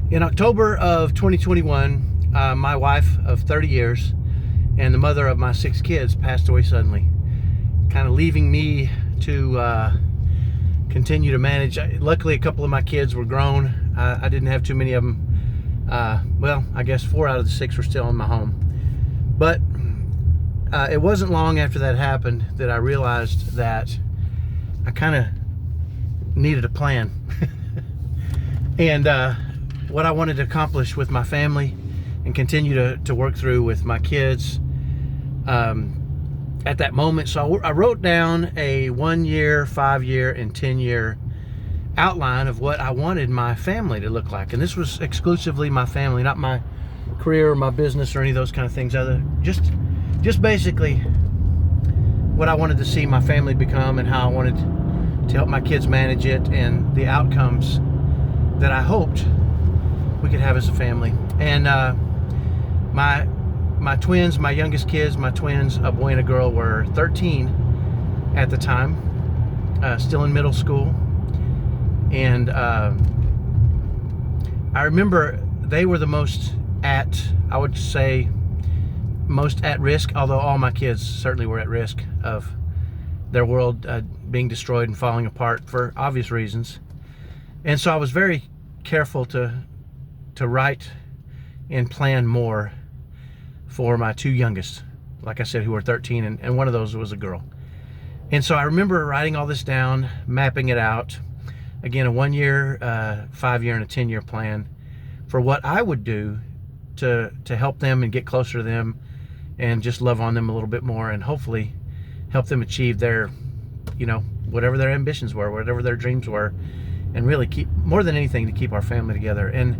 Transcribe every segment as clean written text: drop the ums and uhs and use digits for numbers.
In October of 2021, my wife of 30 years and the mother of my 6 kids passed away suddenly, kind of leaving me to continue to manage. Luckily, a couple of my kids were grown. I didn't have too many of them. Well, I guess 4 out of the 6 were still in my home. But it wasn't long after that happened that I realized that I kind of needed a plan. And what I wanted to accomplish with my family and continue to work through with my kids at that moment. So I wrote down a 1-year, 5-year, and 10-year outline of what I wanted my family to look like. And this was exclusively my family, not my career or my business or any of those kind of things. Just basically what I wanted to see my family become and how I wanted to help my kids manage it and the outcomes that I hoped we could have as a family. And my twins, my youngest kids, my twins, a boy and a girl, were 13 at the time, still in middle school. And I remember they were the most at risk, although all my kids certainly were at risk of their world being destroyed and falling apart for obvious reasons. And so I was very careful to write and plan more for my 2 youngest, like I said, who were 13, and one of those was a girl. And so I remember writing all this down, mapping it out. Again, a 1-year, 5-year, and a 10-year plan for what I would do to help them and get closer to them and just love on them a little bit more and hopefully help them achieve their, whatever their ambitions were, whatever their dreams were, and really keep, more than anything, to keep our family together. And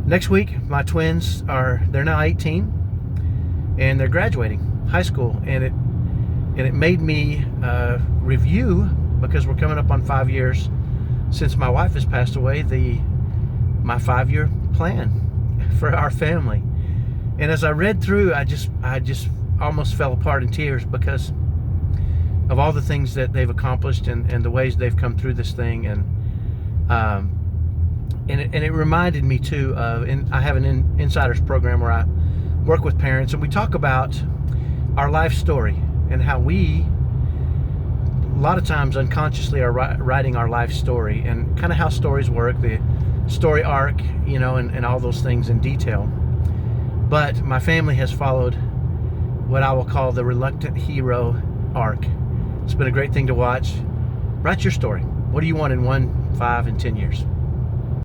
next week, my twins they're now 18 and they're graduating high school, and it made me review, because we're coming up on 5 years since my wife has passed away, my 5-year plan for our family. And as I read through, I just almost fell apart in tears because of all the things that they've accomplished and the ways they've come through this thing. And it reminded me too of, and I have an insiders program where I work with parents, and we talk about our life story and how we, a lot of times unconsciously, are writing our life story and kind of how stories work, the story arc, and all those things in detail. But my family has followed what I will call the reluctant hero arc. It's been a great thing to watch. Write your story. What do you want in 1, 5, and 10 years?